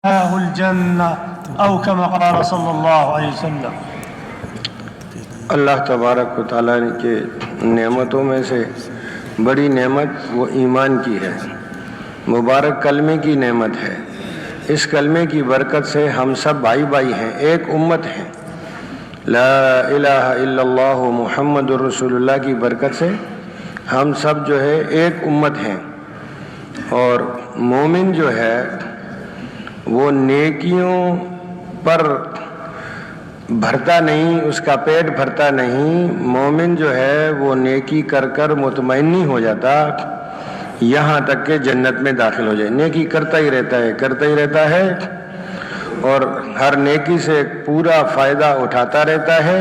الجنة أو كما قال صلی اللہ علیہ وسلم۔ اللہ تبارک و تعالیٰ کے نعمتوں میں سے بڑی نعمت وہ ایمان کی ہے، مبارک کلمے کی نعمت ہے۔ اس کلمے کی برکت سے ہم سب بھائی بھائی ہیں، ایک امت ہیں۔ لا الہ الا اللہ محمد الرسول اللہ کی برکت سے ہم سب جو ہے ایک امت ہیں۔ اور مومن جو ہے وہ نیکیوں پر بھرتا نہیں، اس کا پیٹ بھرتا نہیں۔ مومن جو ہے وہ نیکی کر کر مطمئن نہیں ہو جاتا یہاں تک کہ جنت میں داخل ہو جائے۔ نیکی کرتا ہی رہتا ہے اور ہر نیکی سے پورا فائدہ اٹھاتا رہتا ہے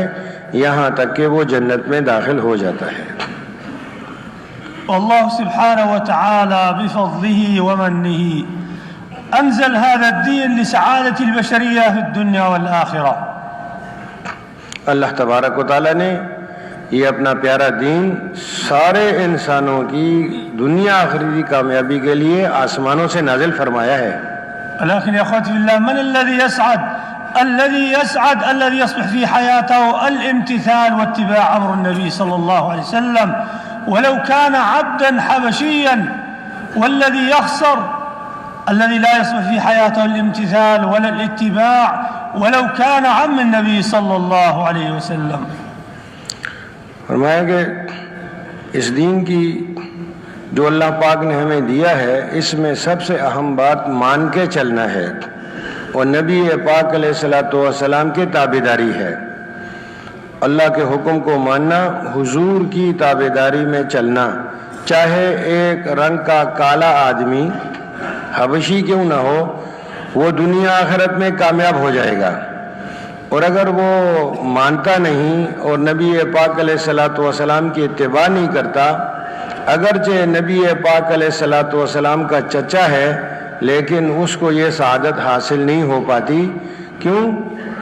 یہاں تک کہ وہ جنت میں داخل ہو جاتا ہے۔ والله سبحانه وتعالى بفضله ومنه أنزل هذا الدين لسعادة البشرية في الدنيا والآخرة۔ اللہ تبارک و تعالیٰ نے یہ اپنا پیارا دین سارے انسانوں کی دنیا آخرتی کامیابی کے لیے آسمانوں سے نازل فرمایا ہے۔ ولكن يا اخوتي في الله، من الذي يسعد؟ الذي يصبح في حياته الامتثال واتباع امر النبي صلى الله عليه وسلم ولو كان عبدا حبشيا، والذي يخسر الذي لا يصبح في حياته الامتثال ولا الاتباع ولو كان عم النبي صلى الله عليه وسلم۔ فرمایا کہ اس دین کی جو اللہ پاک نے ہمیں دیا ہے اس میں سب سے اہم بات مان کے چلنا ہے اور نبی پاک علیہ الصلوۃ والسلام کی تابعداری ہے۔ اللہ کے حکم کو ماننا، حضور کی تابعداری میں چلنا، چاہے ایک رنگ کا کالا آدمی حبشی کیوں نہ ہو، وہ دنیا آخرت میں کامیاب ہو جائے گا۔ اور اگر وہ مانتا نہیں اور نبی پاک علیہ الصلوۃ والسلام کی اتباع نہیں کرتا، اگرچہ نبی پاک علیہ الصلوۃ والسلام کا چچا ہے لیکن اس کو یہ سعادت حاصل نہیں ہو پاتی۔ کیوں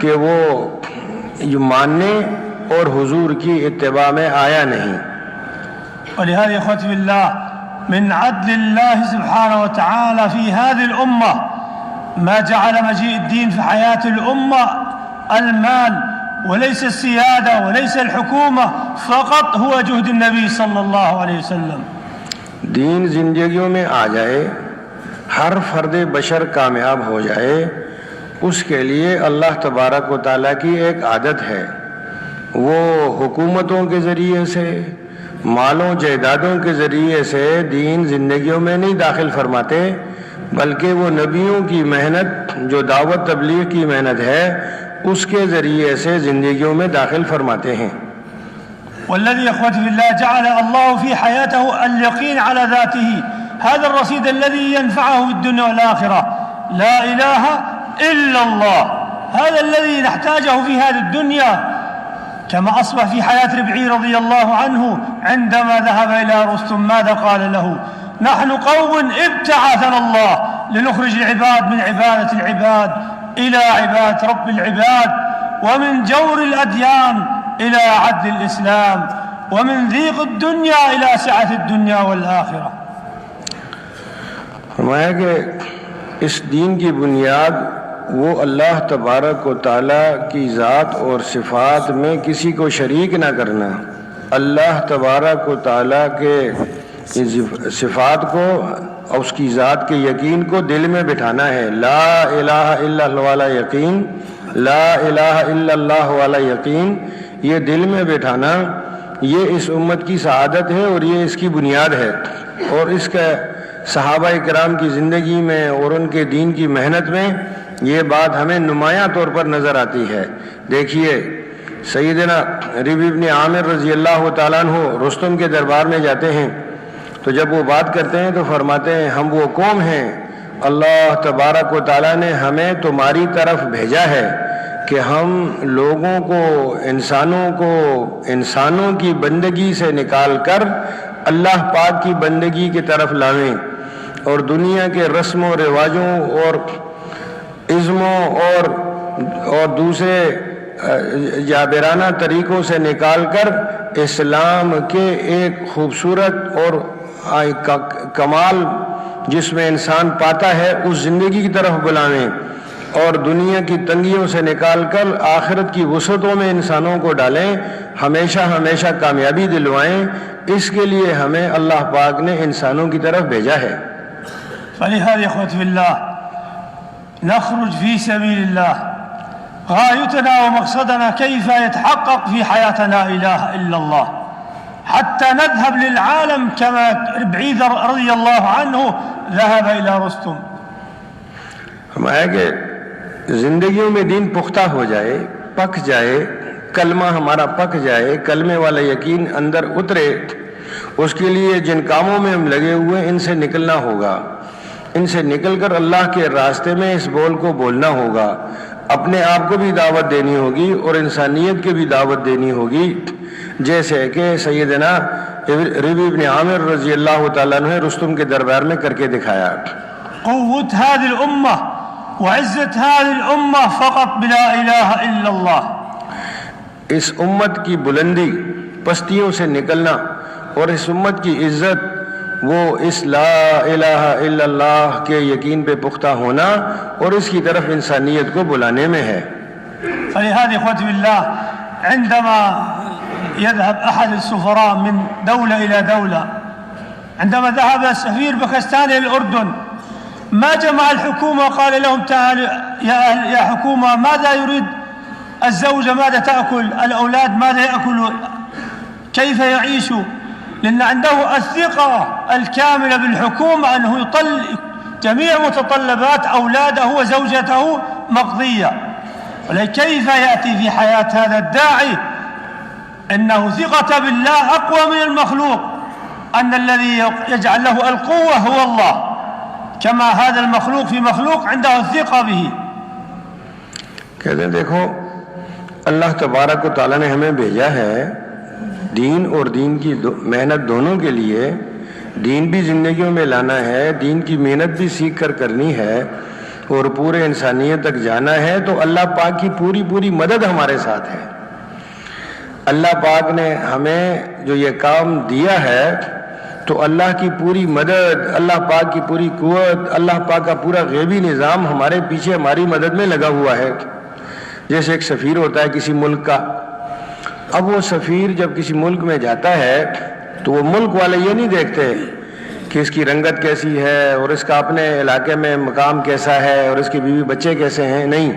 کہ وہ ماننے اور حضور کی اتباع میں آیا نہیں۔ ولهذا يا اخوتي بالله من عدل الله سبحانه وتعالى في هذه الأمة ما جعل مجيء الدين في حياة الأمة المال وليس السيادة وليس الحكومة فقط، هو جهد النبي صلى الله عليه وسلم۔ دین زندگیوں میں آ جائے، ہر فرد بشر کامیاب ہو جائے، اس کے لیے اللہ تبارک و تعالیٰ کی ایک عادت ہے، وہ حکومتوں کے ذریعے سے، مالوں جائیدادوں کے ذریعے سے دین زندگیوں میں نہیں داخل فرماتے، بلکہ وہ نبیوں کی محنت جو دعوت تبلیغ کی محنت ہے اس کے ذریعے سے زندگیوں میں داخل فرماتے ہیں۔ والذي اخوتي في الله جعل الله في حياته اليقين على ذاته، هذا الرصيد الذي ينفعه في الدنيا والآخرة، لا إله إلا الله، هذا الذي نحتاجه في هذه الدنيا، كما أصبح في حياة ربعي رضي الله عنه عندما ذهب إلى رستم ماذا قال له؟ نحن قوم ابتعثنا الله لنخرج العباد من عبادة العباد إلى عبادة رب العباد، ومن جور الأديان إلى عدل الإسلام، ومن ضيق الدنيا إلى سعة الدنيا والآخرة۔ فرمایا کہ اس دین کی بنیاد وہ اللہ تبارک و تعالیٰ کی ذات اور صفات میں کسی کو شریک نہ کرنا، اللہ تبارک و تعالیٰ کے صفات کو اور اس کی ذات کے یقین کو دل میں بٹھانا ہے۔ لا الہ الا اللہ والا یقین، لا الہ الا اللہ والا یقین، یہ دل میں بٹھانا یہ اس امت کی سعادت ہے اور یہ اس کی بنیاد ہے۔ اور اس کا صحابہ کرام کی زندگی میں اور ان کے دین کی محنت میں یہ بات ہمیں نمایاں طور پر نظر آتی ہے۔ دیکھیے سیدنا ربیع بن عامر رضی اللہ تعالیٰ عنہ رستم کے دربار میں جاتے ہیں تو جب وہ بات کرتے ہیں تو فرماتے ہیں ہم وہ قوم ہیں، اللہ تبارک و تعالیٰ نے ہمیں تمہاری طرف بھیجا ہے کہ ہم لوگوں کو، انسانوں کی بندگی سے نکال کر اللہ پاک کی بندگی کی طرف لاویں، اور دنیا کے رسم و رواجوں اور ازموں اور دوسرے جابرانہ طریقوں سے نکال کر اسلام کے ایک خوبصورت اور کمال جس میں انسان پاتا ہے اس زندگی کی طرف بلائیں اور دنیا کی تنگیوں سے نکال کر آخرت کی وسعتوں میں انسانوں کو ڈالیں، ہمیشہ ہمیشہ کامیابی دلوائیں، اس کے لیے ہمیں اللہ پاک نے انسانوں کی طرف بھیجا ہے۔ فلهذا إخوتي في الله نخرج في سبيل الله، غايتنا ومقصدنا كيف يتحقق في حياتنا لا إله إلا الله، حتى نذهب للعالم كما ربعي رضي الله عنه ذهب إلى رستم۔ ہمارا کہ زندگیوں میں دین پختہ ہو جائے، پک جائے، کلمہ ہمارا پک جائے، کلمے والا یقین اندر اترے، اس کے لیے جن کاموں میں ہم لگے ہوئے ان سے نکلنا ہوگا، ان سے نکل کر اللہ کے راستے میں اس بول کو بولنا ہوگا، اپنے آپ کو بھی دعوت دینی ہوگی اور انسانیت کے بھی دعوت دینی ہوگی، جیسے کہ سیدنا ربیع بن عامر رضی اللہ تعالیٰ عنہ نے رستم کے دربار میں کر کے دکھایا۔ قوت هذه الأمة وعزت هذه الأمة فقط بلا إله إلا الله، اس امت کی بلندی پستیوں سے نکلنا اور اس امت کی عزت وہ اس لا الہ الا اللہ کے یقین پہ پختہ ہونا اور اس کی طرف انسانیت کو بلانے میں ہے۔ فلهذا إخوتي بالله عندما يذهب أحد السفراء من دولة إلى دولة، عندما ذهب سفير باكستان إلى الأردن ما جمع الحكومة وقال لهم تعالوا يا حكومة ماذا يريد الزوجة، ماذا تأكل، الأولاد ماذا يأكلون، كيف يعيشوا، لأن عنده الثقة الكاملة بالحكومة أنه يطلق جميع متطلبات أولاده وزوجته مقضية، ولكن كيف يأتي في حياة هذا الداعي أنه ثقة بالله أقوى من المخلوق، أن الذي يجعل له القوة هو الله، كما هذا المخلوق في مخلوق عنده الثقة به۔ کہتے ہیں دیکھو اللہ تبارک و تعالیٰ نے ہمیں بھیجا ہے دین اور دین کی محنت دونوں کے لیے، دین بھی زندگیوں میں لانا ہے، دین کی محنت بھی سیکھ کر کرنی ہے اور پورے انسانیت تک جانا ہے، تو اللہ پاک کی پوری مدد ہمارے ساتھ ہے۔ اللہ پاک نے ہمیں جو یہ کام دیا ہے تو اللہ کی پوری مدد، اللہ پاک کی پوری قوت، اللہ پاک کا پورا غیبی نظام ہمارے پیچھے ہماری مدد میں لگا ہوا ہے۔ جیسے ایک سفیر ہوتا ہے کسی ملک کا، اب وہ سفیر جب کسی ملک میں جاتا ہے تو وہ ملک والے یہ نہیں دیکھتے کہ اس کی رنگت کیسی ہے اور اس کا اپنے علاقے میں مقام کیسا ہے اور اس کی بیوی بچے کیسے ہیں، نہیں،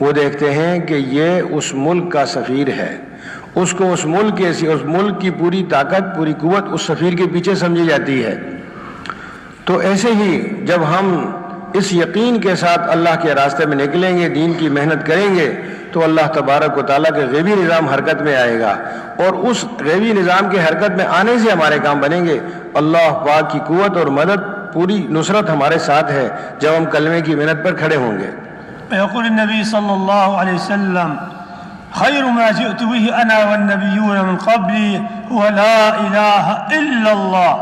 وہ دیکھتے ہیں کہ یہ اس ملک کا سفیر ہے، اس کو اس ملک کی پوری طاقت، پوری قوت اس سفیر کے پیچھے سمجھی جاتی ہے۔ تو ایسے ہی جب ہم اس یقین کے ساتھ اللہ کے راستے میں نکلیں گے، دین کی محنت کریں گے، تو اللہ تبارک و تعالیٰ کے غیبی نظام حرکت میں آئے گا، اور اس غیبی نظام کے حرکت میں آنے سے ہمارے کام بنیں گے۔ اللہ پاک کی قوت اور مدد، پوری نصرت ہمارے ساتھ ہے جب ہم کلمے کی محنت پر کھڑے ہوں گے۔ يقول النبي صلى الله عليه وسلم خير ما جئت به أنا والنبيون من قبلي هو لا إله إلا الله۔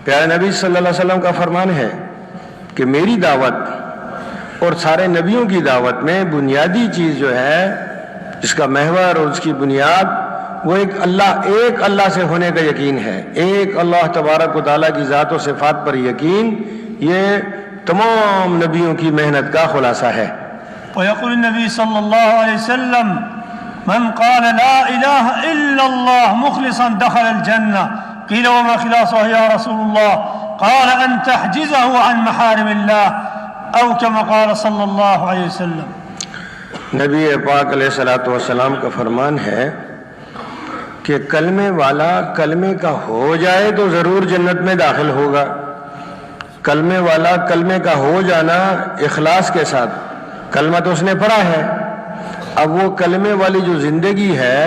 پیارے نبی صلی اللہ علیہ وسلم کا فرمان ہے کہ میری دعوت اور سارے نبیوں کی دعوت میں بنیادی چیز جو ہے، جس کا محور اور اس کی بنیاد، وہ ایک اللہ سے ہونے کا یقین ہے، ایک اللہ تبارک و تعالیٰ کی ذات و صفات پر یقین، یہ تمام نبیوں کی محنت کا خلاصہ ہے۔ ويقول النبي صلى الله عليه وسلم من قال لا إله إلا الله مخلصا دخل الجنة، قيل وما خلاصه يا رسول الله، قال أن تحجزه عن محارم الله، أو كما قال صلى الله عليه وسلم۔ نبی پاک علیہ الصلوۃ والسلام کا فرمان ہے کہ کلمے والا کلمے کا ہو جائے تو ضرور جنت میں داخل ہوگا۔ کلمے والا کلمے کا ہو جانا اخلاص کے ساتھ، کلمہ تو اس نے پڑھا ہے، اب وہ کلمے والی جو زندگی ہے،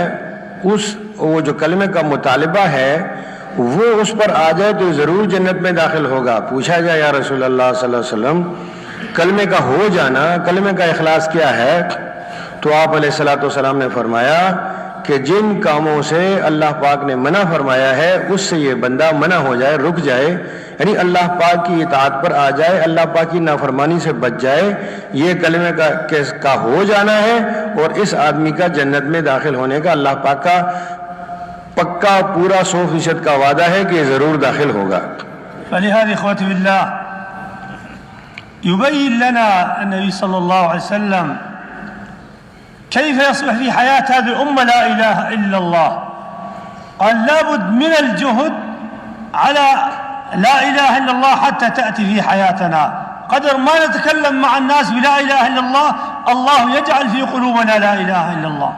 وہ جو کلمے کا مطالبہ ہے وہ اس پر آ جائے تو ضرور جنت میں داخل ہوگا۔ پوچھا جائے یا رسول اللہ صلی اللہ علیہ وسلم کلمے کا ہو جانا، کلمے کا اخلاص کیا ہے؟ تو آپ علیہ الصلوۃ والسلام نے فرمایا کہ جن کاموں سے اللہ پاک نے منع فرمایا ہے اس سے یہ بندہ منع ہو جائے، رک جائے، یعنی اللہ پاک کی اطاعت پر آ جائے، اللہ پاک کی نافرمانی سے بچ جائے، یہ کلمے کا ہو جانا ہے، اور اس آدمی کا جنت میں داخل ہونے کا اللہ پاک کا پکا پورا 100% کا وعدہ ہے کہ ضرور داخل ہوگا۔ فلهذا إخوتي بالله يبين لنا النبي صلى الله عليه وسلم كيف يصبح في حياة هذه الأمة لا إله إلا الله. قال لابد من الجهد على لا إله إلا الله حتى تأتي في حياتنا. قدر ما نتكلم مع الناس بلا إله إلا الله، الله يجعل في قلوبنا لا إله إلا الله.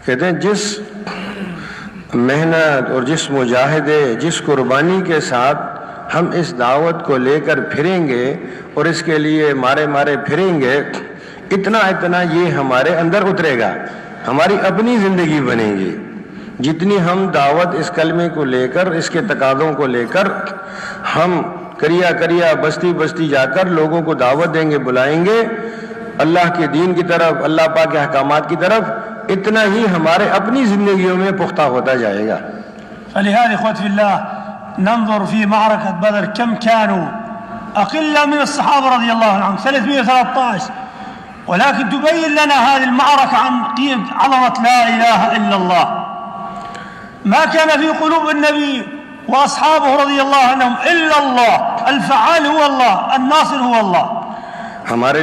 کہتے ہیں جس محنت اور جس مجاہدے، جس قربانی کے ساتھ ہم اس دعوت کو لے کر پھریں گے اور اس کے لیے مارے مارے پھریں گے، اتنا یہ ہمارے اندر اترے گا، ہماری اپنی زندگی بنے گی. جتنی ہم دعوت اس کلمے کو لے کر، اس کے تقاضوں کو لے کر ہم کریا بستی بستی جا کر لوگوں کو دعوت دیں گے، بلائیں گے اللہ کے دین کی طرف، اللہ پاک کے احکامات کی طرف، اتنا ہی ہمارے اپنی زندگیوں میں پختہ ہوتا جائے گا. فلهذا إخوتي في الله ننظر في معركة بدر كم كانوا أقل من الصحابة رضي الله عنهم 313، ولكن تبين لنا هذه المعركة عن قيمة عظمة لا إله إلا الله. ما كان في قلوب النبي وأصحابه رضي الله عنهم إلا الله، الفعال هو الله، الناصر هو الله. ہمارے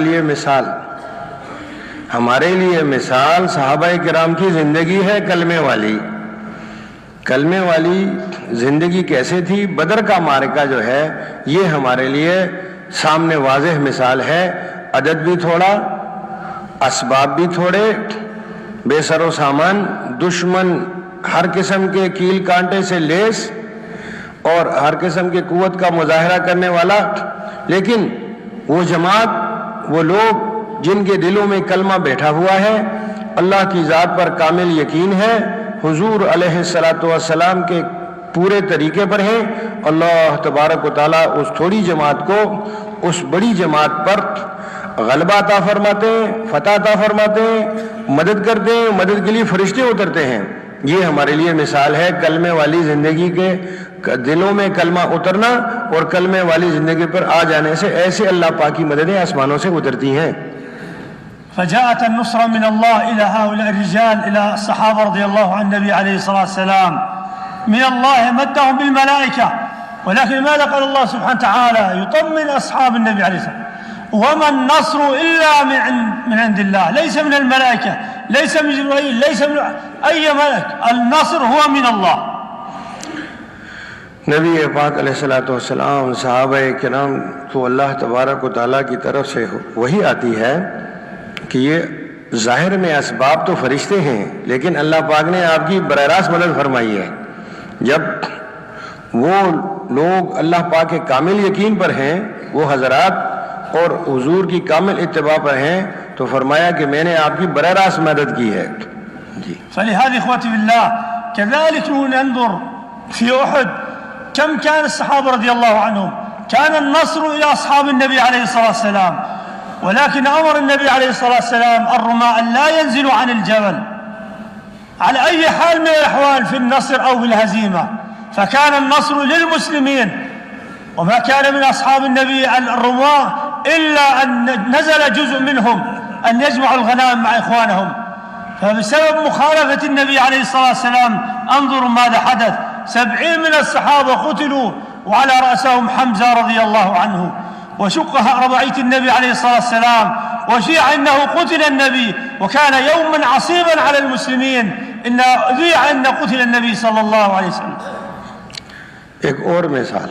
لیے مثال صحابہ کرام کی زندگی ہے کلمے والی زندگی کیسے تھی. بدر کا معرکہ جو ہے یہ ہمارے لیے سامنے واضح مثال ہے. عدد بھی تھوڑا، اسباب بھی تھوڑے، بے سر و سامان، دشمن ہر قسم کے کیل کانٹے سے لیس اور ہر قسم کی قوت کا مظاہرہ کرنے والا، لیکن وہ جماعت، وہ لوگ جن کے دلوں میں کلمہ بیٹھا ہوا ہے، اللہ کی ذات پر کامل یقین ہے، حضور علیہ السلام کے پورے طریقے پر ہیں، اللہ تبارک و تعالیٰ اس تھوڑی جماعت کو اس بڑی جماعت پر غلبہ عطا فرماتے ہیں، فتح عطا فرماتے ہیں، مدد کرتے ہیں، مدد کے لیے فرشتے اترتے ہیں. یہ ہمارے لیے مثال ہے کلمے والی زندگی کے، دلوں میں کلمہ اترنا اور کلمے والی زندگی پر آ جانے سے ایسے اللہ پاک کی مددیں آسمانوں سے اترتی ہیں. فجاءت النصرة من الله إلى هؤلاء الرجال، إلى الصحابة رضي الله عن النبي عليه الصلاة والسلام، من الله مدهم بالملائكة. ولكن ماذا قال الله سبحانه وتعالى يطمن أصحاب النبي عليه الصلاة والسلام؟ وما النصر إلا من عند الله، ليس من الملائكة، ليس من جبرائيل، ليس من أي ملك، النصر هو من الله. نبی پاک علیہ الصلوۃ والسلام، صحابہ کرام کو اللہ تبارک و تعالیٰ کی طرف سے وہی آتی ہے کہ یہ ظاہر میں اسباب تو فرشتے ہیں، لیکن اللہ پاک نے آپ کی براہ راست مدد فرمائی ہے. جب وہ لوگ اللہ پاک کے کامل یقین پر ہیں، وہ حضرات اور حضور کی کامل اتباع پر ہیں، تو فرمایا کہ میں نے آپ کی براہ راست مدد کی ہے. جی. فلهذا إخوتي بالله كذلك ننظر في أحد كم كان الصحابة رضي الله عنهم، كان النصر إلى أصحاب النبي عليه الصلاة والسلام، ولكن أمر النبي عليه الصلاة والسلام الرماة أن لا ينزلوا عن الجبل على أي حال من الأحوال في النصر أو في الهزيمة، فكان النصر للمسلمين. وما كان من أصحاب النبي الرماة إلا أن نزل جزء منهم أن يجمعوا الغنائم مع إخوانهم، فبسبب مخالفة النبي عليه الصلاة والسلام انظروا ماذا حدث، 70 من الصحابة قتلوا وعلى رأسهم حمزة رضي الله عنه، وشق رباعية النبي عليه الصلاة والسلام، وشيع أنه قتل النبي، وكان يوما عصيبا على المسلمين إن ذيع أن قتل النبي صلى الله عليه وسلم. ایک اور مثال،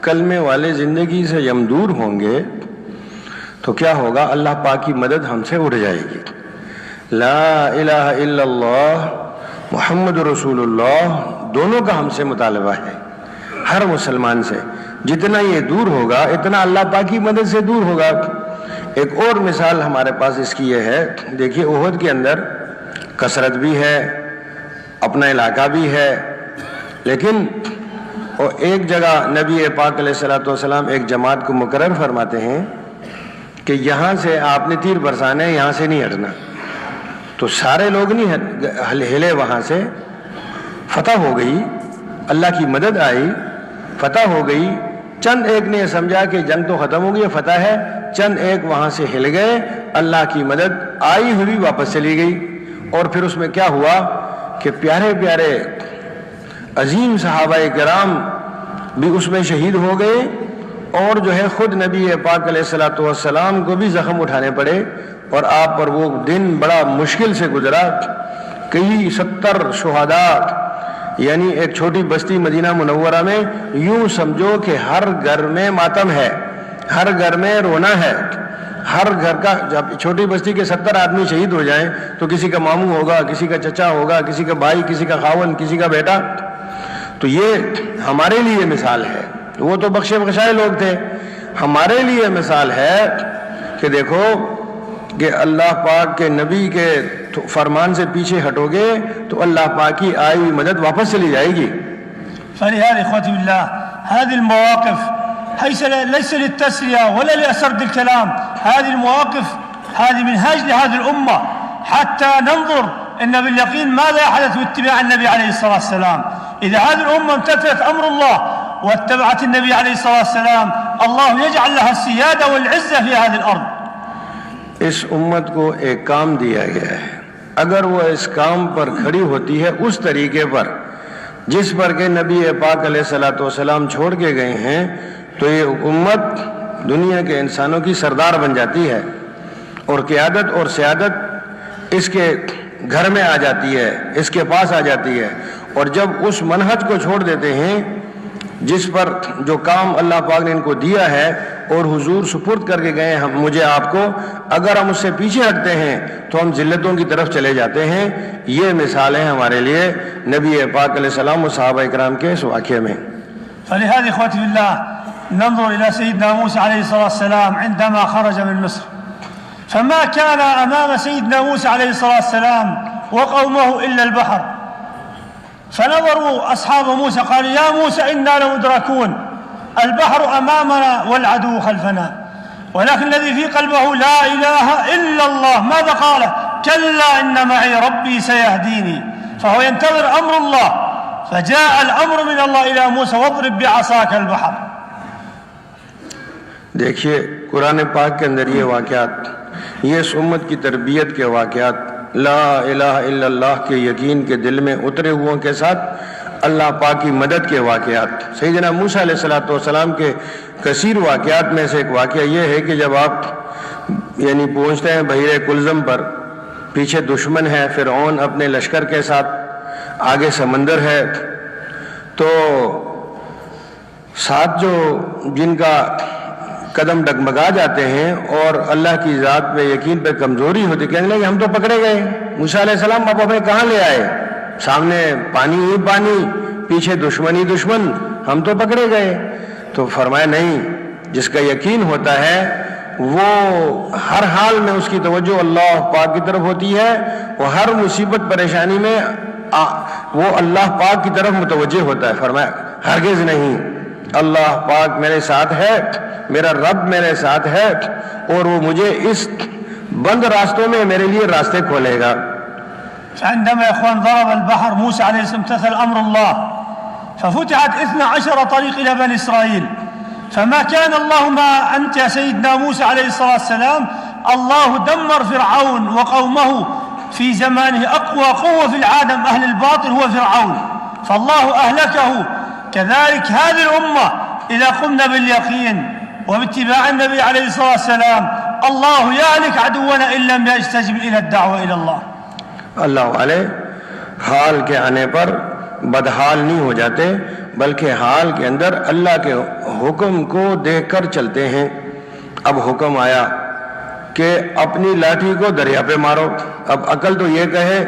کلمے والے زندگی سے ہم دور ہوں گے تو کیا ہوگا؟ اللہ پاک کی مدد ہم سے اڑ جائے گی. لا الہ الا اللہ محمد رسول اللہ دونوں کا ہم سے مطالبہ ہے، ہر مسلمان سے. جتنا یہ دور ہوگا اتنا اللہ پاک کی مدد سے دور ہوگا. ایک اور مثال ہمارے پاس اس کی یہ ہے، دیکھیے احد کے اندر کثرت بھی ہے، اپنا علاقہ بھی ہے، لیکن ایک جگہ نبی پاک علیہ الصلوۃ والسلام ایک جماعت کو مقرر فرماتے ہیں کہ یہاں سے آپ نے تیر برسانے ہیں، یہاں سے نہیں ہٹنا. تو سارے لوگ نہیں ہلے، وہاں سے فتح ہو گئی، اللہ کی مدد آئی، فتح ہو گئی. چند ایک نے سمجھا کہ جنگ تو ختم ہو گئی، فتح ہے، چند ایک وہاں سے ہل گئے، اللہ کی مدد آئی ہوئی واپس چلی گئی. اور پھر اس میں کیا ہوا کہ پیارے پیارے عظیم صحابہ کرام بھی اس میں شہید ہو گئے، اور جو ہے خود نبی پاک علیہ الصلوۃ والسلام کو بھی زخم اٹھانے پڑے، اور آپ پر وہ دن بڑا مشکل سے گزرا۔ کئی 70 شہداء، یعنی ایک چھوٹی بستی مدینہ منورہ میں یوں سمجھو کہ ہر گھر میں ماتم ہے، ہر گھر میں رونا ہے، ہر گھر کا، جب چھوٹی بستی کے 70 آدمی شہید ہو جائیں تو کسی کا ماموں ہوگا، کسی کا چچا ہوگا، کسی کا بھائی، کسی کا خاون، کسی کا بیٹا۔ تو یہ ہمارے لیے مثال ہے، وہ تو بخشے بخشائے لوگ تھے، ہمارے لیے مثال ہے کہ دیکھو کہ اللہ پاک کے نبی کے فرمان سے پیچھے ہٹو گے تو اللہ پاک کی آئی ہوئی مدد واپس چلی جائے گی۔ فلهذا إخوتي بالله هذه المواقف ليس للتسلية ولا لأسرد الكلام، هذه المواقف هذه منهاج لهذه الأمة حتى ننظر إن باليقين ماذا يحدث باتباع النبي عليه الصلاة والسلام. إذا هذه الأمة امتثلت أمر الله واتبعت النبي عليه الصلاة والسلام الله يجعل لها السيادة والعزة في هذه الأرض. اس امت کو ایک کام دیا گیا ہے، اگر وہ اس کام پر کھڑی ہوتی ہے اس طریقے پر جس پر کہ نبی پاک علیہ الصلوۃ والسلام چھوڑ کے گئے ہیں، تو یہ امت دنیا کے انسانوں کی سردار بن جاتی ہے، اور قیادت اور سیادت اس کے گھر میں آ جاتی ہے، اس کے پاس آ جاتی ہے۔ اور جب اس منہج کو چھوڑ دیتے ہیں جس پر جو کام اللہ پاک نے ان کو دیا ہے اور حضور سپرد کر کے گئے ہم مجھے آپ کو، اگر ہم اس سے پیچھے ہٹتے ہیں تو ہم ذلتوں کی طرف چلے جاتے ہیں۔ یہ مثالیں ہمارے لیے نبی پاک علیہ السلام و صحابہ اکرام کے اس واقعے میں۔ فلهذا إخوتي بالله ننظر إلى سيدنا موسى عليه الصلاة والسلام عندما خرج من مصر، فما كان أمام سيدنا موسى عليه الصلاة والسلام وقومه إلا البحر، فنظروا أصحاب موسى قالوا يا موسى إنا لمدركون، البحر أمامنا والعدو خلفنا، ولكن الذي في قلبه لا إله إلا الله ماذا قال؟ كلا إن معي ربي سيهديني، فهو ينتظر أمر الله، فجاء الأمر من الله إلى موسى واضرب بعصاك البحر۔ دیکھیے قرآن پاک کے اندر یہ واقعات، یہ اس امت کی تربیت کے واقعات، لا الہ الا اللہ کے یقین کے دل میں اترے ہوئوں کے ساتھ اللہ پاک کی مدد کے واقعات۔ سیدنا موسیٰ علیہ الصلوۃ والسلام کے کثیر واقعات میں سے ایک واقعہ یہ ہے کہ جب آپ یعنی پہنچتے ہیں بحیرہ کلزم پر، پیچھے دشمن ہے، فرعون اپنے لشکر کے ساتھ، آگے سمندر ہے، تو ساتھ جو جن کا قدم ڈگمگا جاتے ہیں اور اللہ کی ذات پہ یقین پہ کمزوری ہوتی، کہنے لگے ہم تو پکڑے گئے۔ موسیٰ علیہ السلام آپ ہمیں کہاں لے آئے؟ سامنے پانی ہی پانی، پیچھے دشمن ہی دشمن، ہم تو پکڑے گئے۔ تو فرمایا نہیں، جس کا یقین ہوتا ہے وہ ہر حال میں اس کی توجہ اللہ پاک کی طرف ہوتی ہے، وہ ہر مصیبت پریشانی میں وہ اللہ پاک کی طرف متوجہ ہوتا ہے۔ فرمایا ہرگز نہیں، اللہ پاک میرے ساتھ ہے، میرا رب میرے ساتھ ہے، اور وہ مجھے اس بند راستوں میں میرے لیے راستے کھولے گا۔ فعندما يا اخوان ضرب البحر موسى عليه السلام امتثل امر الله، ففتحت 12 طريق الى بني اسرائيل، فما كان الله ما انت يا سيدنا موسى عليه الصلاه والسلام، الله دمر فرعون وقومه في زمانه، اقوى قوه في العالم اهل الباطل هو فرعون، فالله اهلكه. كذلك هذه الامه اذا قمنا باليقين وباتباع النبي عليه الصلاه والسلام الله يهلك عدونا ان لم يستجب الى الدعوه الى الله۔ اللہ والے حال کے آنے پر بدحال نہیں ہو جاتے، بلکہ حال کے اندر اللہ کے حکم کو دیکھ کر چلتے ہیں۔ اب حکم آیا کہ اپنی لاٹھی کو دریا پہ مارو۔ اب عقل تو یہ کہے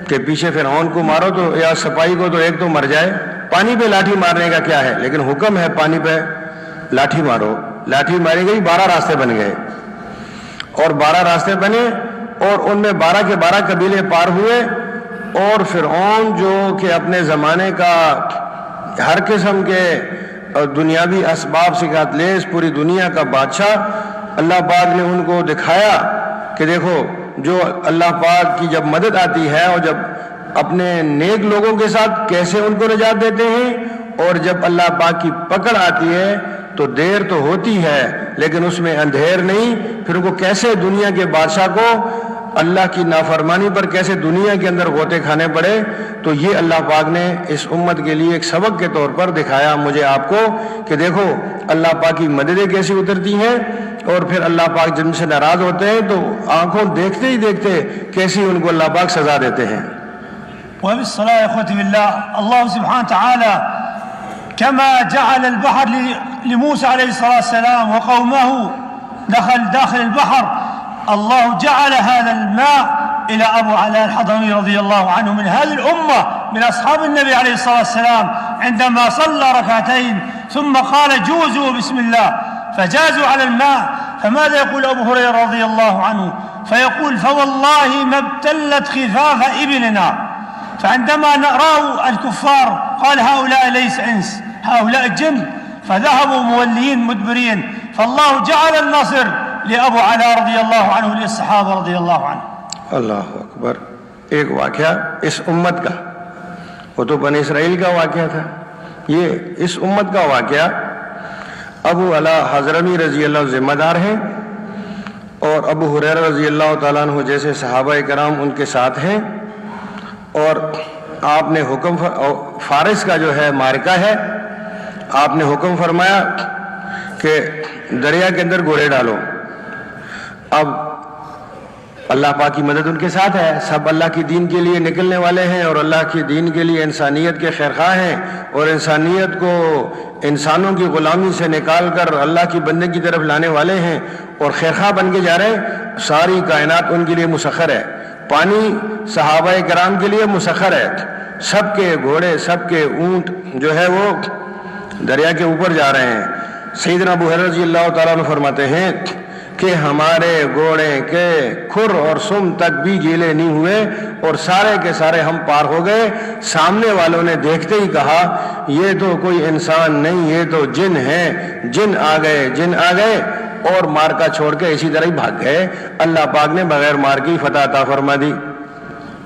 کہ پیچھے فرعون کو مارو تو یا سپاہی کو تو ایک تو مر جائے، پانی پہ لاٹھی مارنے کا کیا ہے؟ لیکن حکم ہے پانی پہ لاٹھی مارو۔ لاٹھی ماری گئی، 12 راستے بن گئے، اور 12 راستے بنے، اور ان میں 12 کے 12 قبیلے پار ہوئے، اور فرعون جو کہ اپنے زمانے کا ہر قسم کے دنیاوی اسباب سے لیس پوری دنیا کا بادشاہ، اللہ پاک نے ان کو دکھایا کہ دیکھو جو اللہ پاک کی جب مدد آتی ہے اور جب اپنے نیک لوگوں کے ساتھ کیسے ان کو نجات دیتے ہیں، اور جب اللہ پاک کی پکڑ آتی ہے تو دیر تو ہوتی ہے لیکن اس میں اندھیر نہیں، پھر ان کو کیسے دنیا کے بادشاہ کو اللہ کی نافرمانی پر کیسے دنیا کے اندر غوطے کھانے پڑے، تو یہ اللہ پاک نے اس امت کے لیے ایک سبق کے طور پر دکھایا مجھے آپ کو کہ دیکھو اللہ پاک کی مددیں کیسی اترتی ہیں، اور پھر اللہ پاک جن سے ناراض ہوتے ہیں تو آنکھوں دیکھتے ہی دیکھتے کیسی ان کو اللہ پاک سزا دیتے ہیں۔ وبالصلاة يا إخوتي بالله، الله سبحانه وتعالى كما جعل البحر لموسى عليه الصلاة والسلام وقومه داخل البحر، الله جعل هذا الماء إلى أبو علاء الحضرمي رضي الله عنه من هذه الأمة من أصحاب النبي عليه الصلاة والسلام، عندما صلى ركعتين ثم قال جوزوا بسم الله فجازوا على الماء. فماذا يقول أبو هريرة رضي الله عنه؟ فيقول فوالله ما ابتلت خفاف إبلنا. فعندما رأوا الكفار قال هؤلاء ليس إنس، هؤلاء جن، فذهبوا موليين مدبرين، فالله جعل النصر لأبو علاء رضي الله عنه للصحابة رضي الله عنه. اللہ اکبر۔ ایک واقعہ اس امت کا، وہ تو بنی اسرائیل کا واقعہ تھا، یہ اس امت کا واقعہ۔ ابو علاء حضرمی رضی اللہ ذمہ دار ہیں، اور ابو ہریرہ رضی اللہ تعالیٰ عنہ جیسے صحابہ کرام ان کے ساتھ ہیں، اور آپ نے حکم فارس کا جو ہے معرکہ ہے، آپ نے حکم فرمایا کہ دریا کے اندر گھوڑے ڈالو۔ اب اللہ پاک کی مدد ان کے ساتھ ہے، سب اللہ کی دین کے لیے نکلنے والے ہیں، اور اللہ کی دین کے لیے انسانیت کے خیرخواہ ہیں، اور انسانیت کو انسانوں کی غلامی سے نکال کر اللہ کی بندے کی طرف لانے والے ہیں، اور خیرخواہ بن کے جا رہے ہیں۔ ساری کائنات ان کے لیے مسخر ہے، پانی صحابہ کرام کے لیے مسخر ہے، سب کے گھوڑے سب کے اونٹ جو ہے وہ دریا کے اوپر جا رہے ہیں۔ سیدنا ابو ہریرہ رضی اللہ تعالیٰ عنہ فرماتے ہیں کہ ہمارے گھوڑے کے کھر اور سم تک بھی گیلے نہیں ہوئے، اور سارے کے سارے ہم پار ہو گئے۔ سامنے والوں نے دیکھتے ہی کہا یہ تو کوئی انسان نہیں، یہ تو جن ہیں، جن آ گئے، اور مار کا چھوڑ کے اسی طرح ہی بھاگ گئے۔ اللہ پاک نے بغیر مار کی فتح عطا فرما دی۔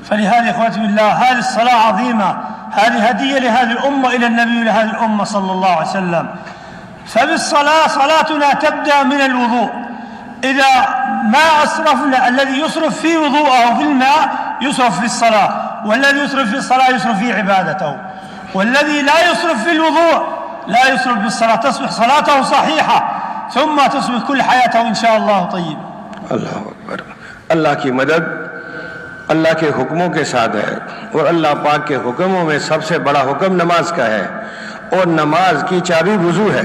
فلهذا اخوتي بالله هذه الصلاة عظيمة، هذه هدية لهذه الأمة إلى النبي لهذه الأمة صلى الله عليه وسلم. فبالصلاة صلاتنا تبدأ من الوضوء. إذا ما أسرفنا، الذي يسرف في وضوءه في الماء يسرف في الصلاة، والذي يسرف في الصلاة يسرف في عبادته، والذي لا يسرف في الوضوء لا يسرف في الصلاة، تصبح صلاته صحيحة ثم تصبح كل حياته إن شاء الله طيب. اللہ اکبر۔ اللہ کی مدد اللہ کے حکموں کے ساتھ ہے، اور اللہ پاک کے حکموں میں سب سے بڑا حکم نماز کا ہے، اور نماز کی چابی وضو ہے۔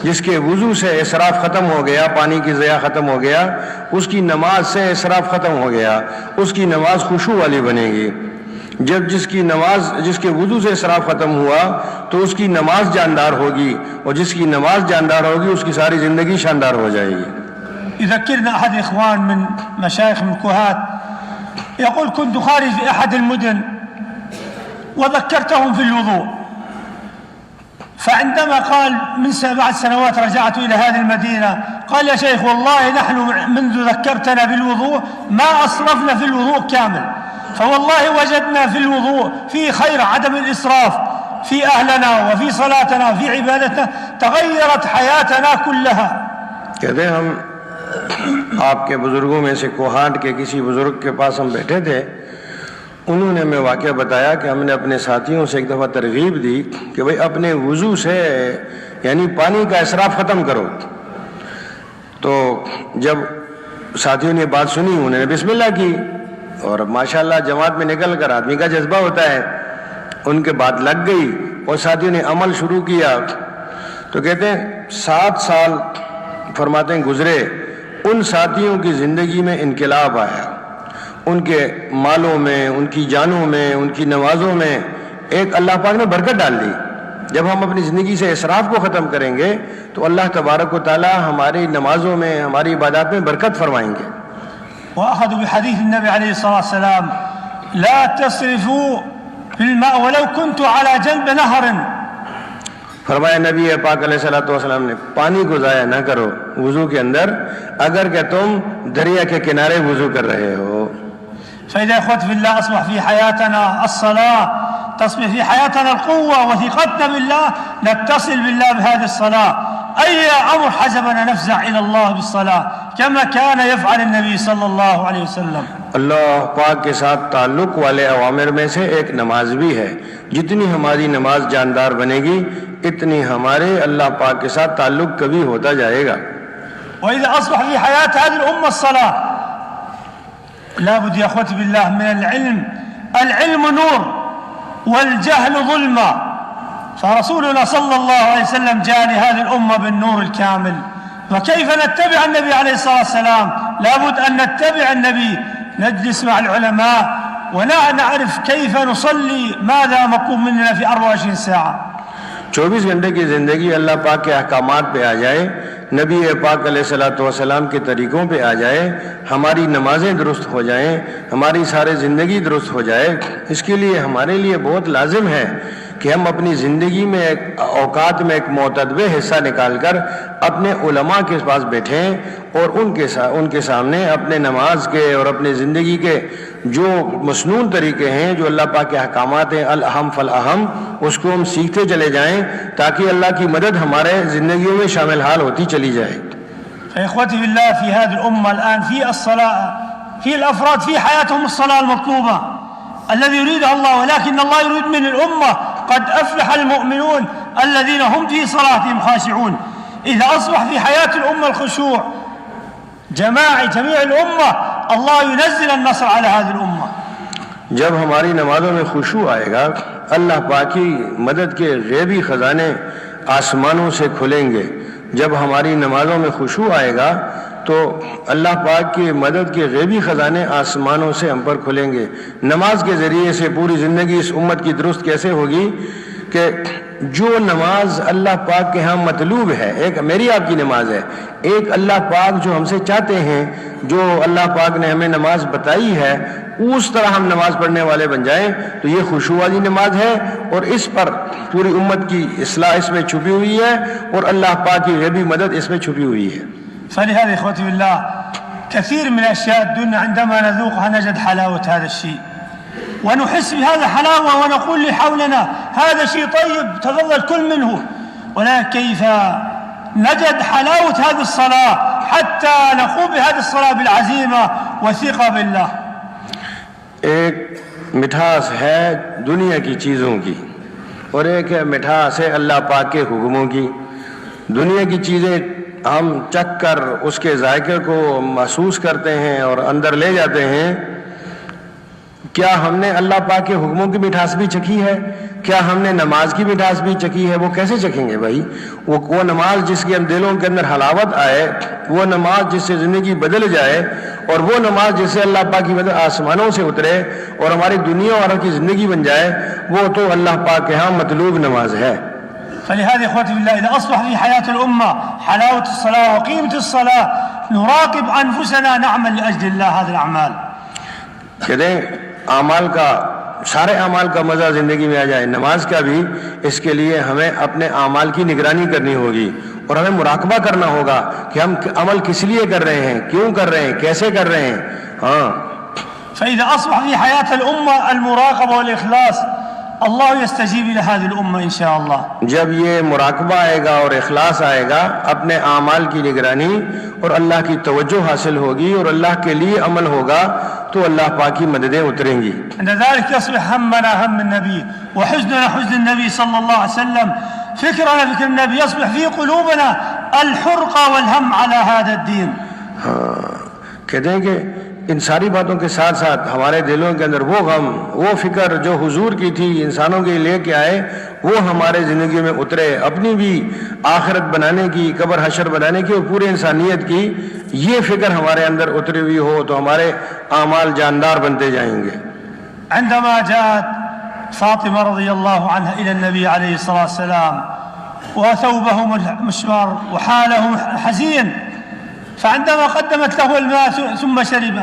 جس کے وضو سے اسراف ختم ہو گیا، پانی کی ضیاع ختم ہو گیا، اس کی نماز سے اسراف ختم ہو گیا، اس کی نماز خشوع والی بنے گی۔ جب جس کے وضو سے اسراف ختم ہوا تو اس کی نماز جاندار ہوگی، اور جس کی نماز جاندار ہوگی اس کی ساری زندگی شاندار ہو جائے گی۔ يذكرنا أحد إخوان من مشايخ من الكوهات يقول كنت خارج في أحد المدن وذكرتهم في الوضوء، فعندما قال بعد سنوات رجعت إلى هذه المدينة قال يا شيخ والله نحن منذ ذكرتنا بالوضوء ما أسرفنا في الوضوء كامل، فوالله وجدنا في الوضوء في خير، عدم الإسراف في أهلنا وفي صلاتنا وفي عبادتنا، تغيرت حياتنا كلها۔ کہتے ہیں ہم آپ کے بزرگوں میں سے کوہاٹ کے کسی بزرگ کے پاس ہم بیٹھے تھے، انہوں نے ہمیں واقعہ بتایا کہ ہم نے اپنے ساتھیوں سے ایک دفعہ ترغیب دی کہ بھئی اپنے وضو سے یعنی پانی کا اسراف ختم کرو۔ تو جب ساتھیوں نے بات سنی انہوں نے بسم اللہ کی، اور ماشاءاللہ جماعت میں نکل کر آدمی کا جذبہ ہوتا ہے، ان کے بات لگ گئی اور ساتھیوں نے عمل شروع کیا۔ تو کہتے ہیں 7 سال فرماتے ہیں گزرے، ان ساتھیوں کی زندگی میں انقلاب آیا، ان کے مالوں میں، ان کی جانوں میں، ان کی نمازوں میں ایک اللہ پاک نے برکت ڈال دی۔ جب ہم اپنی زندگی سے اسراف کو ختم کریں گے تو اللہ تبارک و تعالی ہماری نمازوں میں، ہماری عبادات میں برکت فرمائیں گے۔ وأخذوا بحديث النبي عليه الصلاة والسلام لا تسرفوا في الماء ولو كنت على جنب نهر۔ فرمایا نبی پاک علیہ الصلوۃ والسلام نے پانی کو ضائع نہ کرو وضو کے اندر، اگر کہ تم دریا کے کنارے وضو کر رہے ہو۔ فإذا أخوت في الله أصبح في حياتنا الصلاة، تصبح في حياتنا القوة وثقتنا بالله، نتصل بالله بهذه الصلاة، أي أمر حسبنا نفزع إلى الله بالصلاة كما كان يفعل النبي صلى الله عليه وسلم. اللہ پاک کے ساتھ تعلق والے اوامر میں سے ایک نماز بھی ہے. جتنی ہماری نماز جاندار بنے گی اتنی ہمارے اللہ پاک کے ساتھ تعلق کبھی ہوتا جائے گا. وإذا أصبح في حياة هذه الأمة الصلاة لا بد يا أخوتي بالله من العلم. العلم نور والجهل ظلمة، فرسولنا صلى الله عليه وسلم جاء لهذه الأمة بالنور الكامل. فكيف نتبع النبي عليه الصلاة والسلام؟ لا بد أن نتبع النبي، نجلس مع العلماء ونعرف كيف نصلي، ماذا مطلوب مننا في 24 ساعة. 24 گھنٹے کی زندگی اللہ پاک کے احکامات پہ آ جائے، نبی پاک علیہ الصلوۃ والسلام کے طریقوں پہ آ جائے، ہماری نمازیں درست ہو جائیں، ہماری سارے زندگی درست ہو جائے. اس کے لیے ہمارے لیے بہت لازم ہے کہ ہم اپنی زندگی میں اوقات میں ایک معتدل حصہ نکال کر اپنے علماء کے پاس بیٹھیں اور ان کے سامنے اپنے نماز کے اور اپنے زندگی کے جو مسنون طریقے ہیں، جو اللہ پاک کے احکامات ہیں، الاہم فالاہم، اس کو ہم سیکھتے چلے جائیں تاکہ اللہ کی مدد ہمارے زندگیوں میں شامل حال ہوتی چلی جائے. إخوتي بالله في هذه الأمة الآن في الصلاة، في الأفراد في حياتهم الصلاة المطلوبة الذي يريدها الله، ولكن الله يريد من الأمة قد أفلح المؤمنون الذين هم في صلاتهم خاشعون. إذا أصبح في حياة الأمة الخشوع جماعي جميع الأمة الله ينزل النصر على هذه الأمة. جب ہماری نمازوں میں خشوع آئے گا اللہ پاک کی مدد کے غیبی خزانے آسمانوں سے کھلیں گے. جب ہماری نمازوں میں خشوع آئے گا تو اللہ پاک کی مدد کے غیبی خزانے آسمانوں سے ہم پر کھلیں گے. نماز کے ذریعے سے پوری زندگی اس امت کی درست کیسے ہوگی کہ جو نماز اللہ پاک کے ہاں مطلوب ہے، ایک میری آپ کی نماز ہے، ایک اللہ پاک جو ہم سے چاہتے ہیں، جو اللہ پاک نے ہمیں نماز بتائی ہے اس طرح ہم نماز پڑھنے والے بن جائیں تو یہ خشوع والی نماز ہے، اور اس پر پوری امت کی اصلاح اس میں چھپی ہوئی ہے اور اللہ پاک کی غیبی مدد اس میں چھپی ہوئی ہے. فلهذا إخوتي بالله كثير من أشياء الدنيا عندما نذوقها نجد حلاوة هذا الشيء ونحس بهذا حلاوة ونقول اللي حولنا هذا شيء طيب تفضل كل منه، ولكن كيف نجد حلاوة هذه الصلاة حتى نقوم بهذه الصلاة بالعزيمة والثقة بالله. ایک مٹھاس ہے دنیا کی چیزوں کی اور ایک ہے مٹھاس ہے اللہ پاک کے حکموں کی. دنیا کی چیزیں ہم چکھ کر اس کے ذائقے کو محسوس کرتے ہیں اور اندر لے جاتے ہیں. کیا ہم نے اللہ پاک کے حکموں کی مٹھاس بھی چکھی ہے؟ کیا ہم نے نماز کی مٹھاس بھی چکھی ہے؟ وہ کیسے چکھیں گے بھائی؟ وہ نماز جس کے دلوں کے اندر حلاوت آئے، وہ نماز جس سے زندگی بدل جائے، اور وہ نماز جس سے اللہ پاک کی مدد آسمانوں سے اترے اور ہماری دنیا اور کی زندگی بن جائے، وہ تو اللہ پاک کے ہاں مطلوب نماز ہے. فلهذا إخوتي بالله إذا أصبح في حياة الأمة حلاوة الصلاة وقيمة الصلاة نراقب أنفسنا نعمل لأجل الله هذه الأعمال. کہتے اعمال کا سارے اعمال کا مزہ زندگی میں آ جائے، نماز کا بھی. اس کے لیے ہمیں اپنے اعمال کی نگرانی کرنی ہوگی اور ہمیں مراقبہ کرنا ہوگا کہ ہم عمل کس لیے کر رہے ہیں، کیوں کر رہے ہیں، کیسے کر رہے ہیں. ہاں فإذا أصبح في حياة الأمة المراقبة والإخلاص الله يستجيب إلى هذه الأمة إن شاء الله. جب یہ مراقبہ آئے گا اور اخلاص آئے گا، اپنے اعمال کی نگرانی اور اللہ کی توجہ حاصل ہوگی اور اللہ کے لیے عمل ہوگا تو اللہ پاک کی مددیں اتریں گی. عند ذلك يصبح همنا هم النبي وحزننا حزن النبي صلى الله عليه وسلم، فكرنا فكر النبي، يصبح في قلوبنا الحرقة والهم على هذا الدين. کہتے ہیں کہ ان ساری باتوں کے ساتھ ساتھ ہمارے دلوں کے اندر وہ غم، وہ فکر جو حضور کی تھی انسانوں کے لے کے آئے، وہ ہمارے زندگی میں اترے. اپنی بھی آخرت بنانے کی، قبر حشر بنانے کی اور پورے انسانیت کی یہ فکر ہمارے اندر اتری ہوئی ہو تو ہمارے اعمال جاندار بنتے جائیں گے. عندما جاءت فاطمة رضي الله عنها إلى النبي عليه الصلاة والسلام وثوبه مشمر وحاله حزين، فعندما قدمت له الماء ثم شرب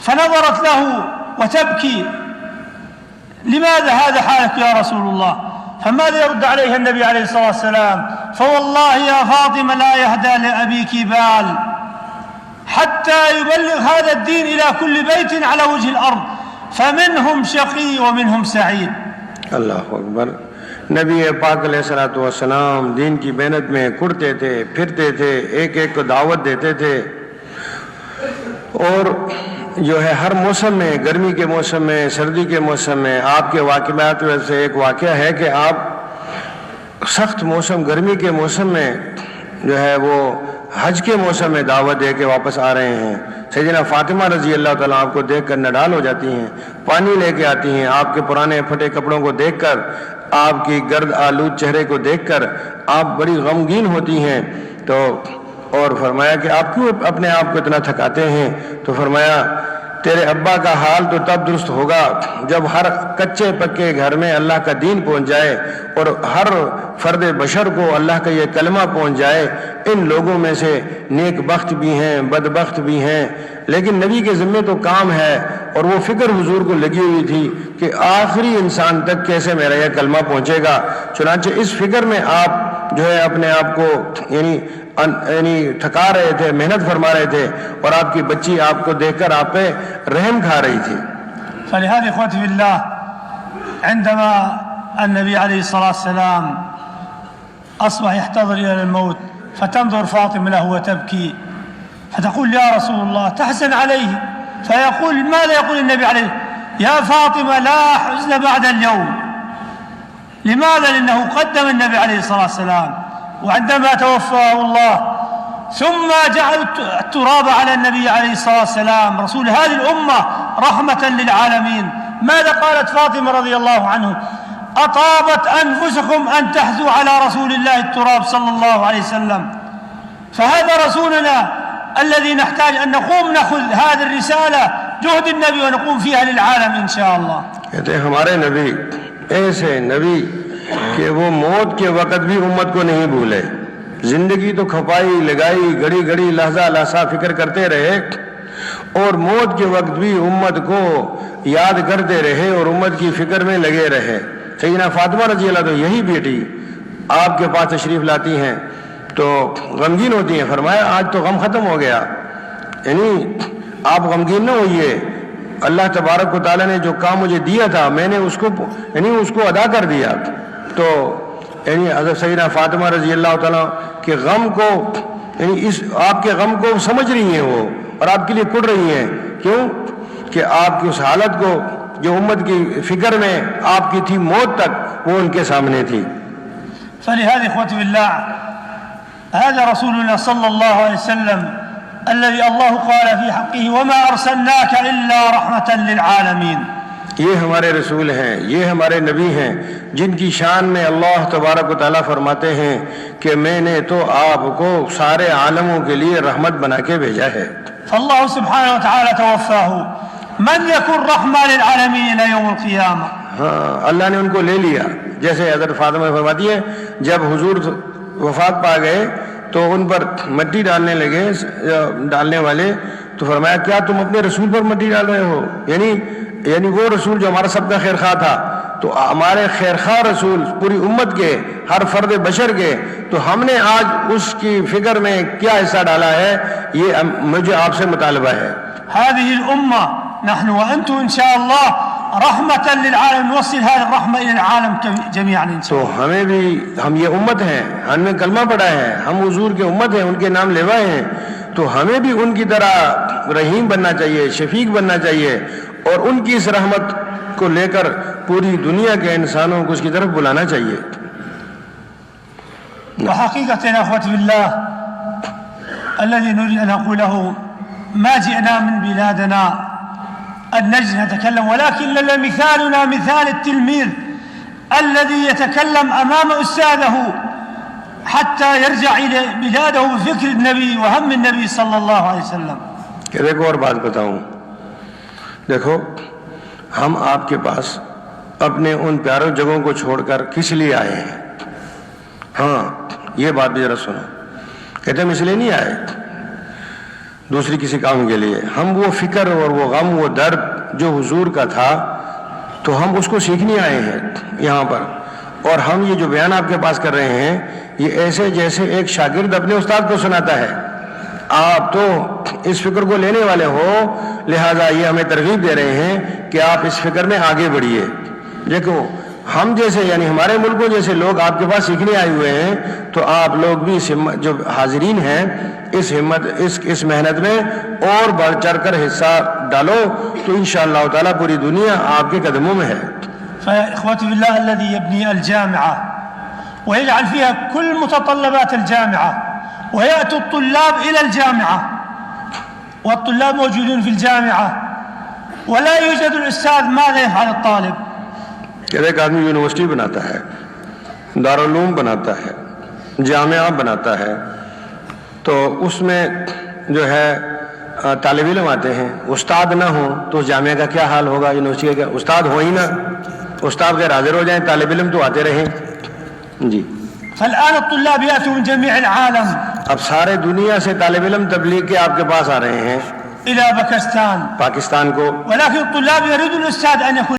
فنظرت له وتبكي، لماذا هذا حالك يا رسول الله؟ فماذا يرد عليها النبي عليه الصلاة والسلام؟ فوالله يا فاطمة لا يهدى لأبيك بال حتى يبلغ هذا الدين إلى كل بيت على وجه الأرض فمنهم شقي ومنهم سعيد. اللہ اکبر. نبی پاک علیہ الصلوۃ والسلام دین کی محنت میں کڑتے تھے، پھرتے تھے، ایک ایک کو دعوت دیتے تھے، اور جو ہے ہر موسم میں، گرمی کے موسم میں، سردی کے موسم میں آپ کے واقعات میں سے ایک واقعہ ہے کہ آپ سخت موسم گرمی کے موسم میں جو ہے وہ حج کے موسم میں دعوت دے کے واپس آ رہے ہیں۔ سیدنا فاطمہ رضی اللہ تعالیٰ آپ کو دیکھ کر نڈال ہو جاتی ہیں، پانی لے کے آتی ہیں، آپ کے پرانے پھٹے کپڑوں کو دیکھ کر، آپ کی گرد آلود چہرے کو دیکھ کر آپ بڑی غمگین ہوتی ہیں۔ تو اور فرمایا کہ آپ کیوں اپنے آپ کو اتنا تھکاتے ہیں؟ تو فرمایا تیرے ابا کا حال تو تب درست ہوگا جب ہر کچے پکے گھر میں اللہ کا دین پہنچ جائے اور ہر فرد بشر کو اللہ کا یہ کلمہ پہنچ جائے۔ ان لوگوں میں سے نیک بخت بھی ہیں، بدبخت بھی ہیں، لیکن نبی کے ذمے تو کام ہے، اور وہ فکر حضور کو لگی ہوئی تھی کہ آخری انسان تک کیسے میرا یہ کلمہ پہنچے گا۔ چنانچہ اس فکر میں آپ جو ہے اپنے آپ کو یعنی تھکا رہے تھے، محنت فرما رہے تھے، اور آپ کی بچی آپ کو دیکھ کر آپ پہ رحم کھا رہی تھی۔ فلهذا اخوتي في الله عندما النبي عليه الصلاة والسلام أصبح يحتضر إلى الموت فتنظر فاطمة له وتبكي فتقول يا رسول الله تحزن عليه، فيقول ماذا يقول النبي عليه؟ يا فاطمة لا حزن بعد اليوم. لماذا؟ لأنه قدم النبي عليه الصلاة والسلام، وعندما توفاه الله ثم جعل التراب على النبي عليه الصلاة والسلام رسول هذه الأمة رحمة للعالمين. ماذا قالت فاطمة رضي الله عنه؟ أطابت أنفسكم أن تحثوا على رسول الله التراب صلى الله عليه وسلم. فهذا رسولنا الذي نحتاج أن نقوم نأخذ هذه الرسالة جهد النبي ونقوم فيها للعالم إن شاء الله. کہتے ہیں ہمارے نبی ایسے نبی کہ وہ موت کے وقت بھی امت کو نہیں بھولے، زندگی تو کھپائی لگائی، گھڑی گھڑی لحظہ لحظہ فکر کرتے رہے، اور موت کے وقت بھی امت کو یاد کرتے رہے اور امت کی فکر میں لگے رہے۔ سیدنا فاطمہ رضی اللہ تو یہی بیٹی آپ کے پاس تشریف لاتی ہیں تو غمگین ہوتی ہیں۔ فرمایا آج تو غم ختم ہو گیا، یعنی آپ غمگین نہ ہوئیے، اللہ تبارک و تعالیٰ نے جو کام مجھے دیا تھا میں نے اس کو ادا کر دیا۔ تو یعنی حضرت سیدنا فاطمہ رضی اللہ تعالیٰ کے غم کو، یعنی اس آپ کے غم کو سمجھ رہی ہیں وہ، اور آپ کے لیے کڑ رہی ہیں۔ کیوں کہ آپ کی اس حالت کو جو امت کی فکر میں آپ کی تھی موت تک، وہ ان کے سامنے تھی۔ فلهذا اخوتي بالله هذا رسولنا صلى الله عليه وسلم الذي الله قال في حقه وما أرسلناك إلا رحمة للعالمين. یہ ہمارے رسول ہیں، یہ ہمارے نبی ہیں جن کی شان میں اللہ تبارک و تعالیٰ فرماتے ہیں کہ میں نے تو آپ کو سارے عالموں کے لیے رحمت بنا کے بھیجا ہے۔ فالله سبحانه وتعالى توفاه من يكون رحمة للعالمين إلى يوم القيامة. ہاں، اللہ نے ان کو لے لیا، جیسے حضرت فاطمہ فرماتی ہے جب حضور وفات پا گئے تو ان پر مٹی ڈالنے لگے ڈالنے والے، تو فرمایا کیا تم اپنے رسول پر مٹی ڈال رہے ہو؟ یعنی وہ رسول جو ہمارا سب کا خیر خواہ تھا، تو ہمارے خیر خواہ رسول پوری امت کے، ہر فرد بشر کے، تو ہم نے آج اس کی فکر میں کیا حصہ ڈالا ہے، یہ مجھے آپ سے مطالبہ ہے۔ هذه الأمة نحن وأنتم إن شاء الله رحمة للعالم، نوصل هذه الرحمة إلى العالم جميعا إن شاء الله۔ تو ہمیں بھی، ہم یہ امت ہیں، ہم نے کلمہ پڑھا ہے، ہم حضور کے امت ہیں، ان کے نام لیوائے ہیں، تو ہمیں بھی ان کی طرح رحیم بننا چاہیے، شفیق بننا چاہیے، اور ان کی اس رحمت کو لے کر پوری دنیا کے انسانوں کو اس کی طرف بلانا چاہیے۔ وحقيقة يا أخوتي بالله الذي نريد أن نقوله ما جئنا من بلادنا أن نجلس نتكلم، ولكن مثالنا مثال التلميذ الذي يتكلم أمام أستاذه حتى يرجع إلى بلاده بفكر النبي وهم النبي صلى الله عليه وسلم۔ کہ دیکھو اور بات بتاؤں، دیکھو ہم آپ کے پاس اپنے ان پیاروں جگہوں کو چھوڑ کر کس لیے آئے ہیں؟ ہاں یہ بات بھی ذرا سنو، کہتے ہم اس لیے نہیں آئے دوسری کسی کام کے لیے، ہم وہ فکر اور وہ غم، وہ درد جو حضور کا تھا، تو ہم اس کو سیکھنے آئے ہیں یہاں پر، اور ہم یہ جو بیان آپ کے پاس کر رہے ہیں یہ ایسے جیسے ایک شاگرد اپنے استاد کو سناتا ہے۔ آپ تو اس فکر کو لینے والے ہو، لہذا یہ ہمیں ترغیب دے رہے ہیں کہ آپ اس فکر میں آگے بڑھیے۔ دیکھو ہم جیسے یعنی ہمارے ملکوں جیسے لوگ آپ کے پاس سیکھنے آئے ہوئے ہیں، تو آپ لوگ بھی جو حاضرین ہیں اس محنت میں اور بڑھ چڑھ کر حصہ ڈالو، تو انشاءاللہ تعالیٰ پوری دنیا آپ کے قدموں میں ہے۔ فيا إخوتي بالله الذي يبني الجامعة ويجعل فيها كل متطلبات الجامعة ويأتي الطلاب إلى الجامعة والطلاب موجودون في الجامعة ولا يوجد الأستاذ، ماذا يفعل الطالب؟ ایک آدمی یونیورسٹی بناتا ہے، دارالعلوم بناتا ہے، جامعہ بناتا ہے، تو اس میں جو ہے طالب علم آتے ہیں، استاد نہ ہوں تو اس جامعہ کا کیا حال ہوگا، یونیورسٹی کا کیا؟ استاد ہو ہی نہ، استاد غیر حاضر ہو جائیں، طالب علم تو آتے رہیں۔ جی فالآن الطلاب يأتوا من جميع العالم اب سارے دنیا سے طالب علم تبلیغ کے آپ کے پاس آ رہے ہیں إلى باكستان، پاکستان کو، ولكن الطلاب يريدون الأستاذ أن يكون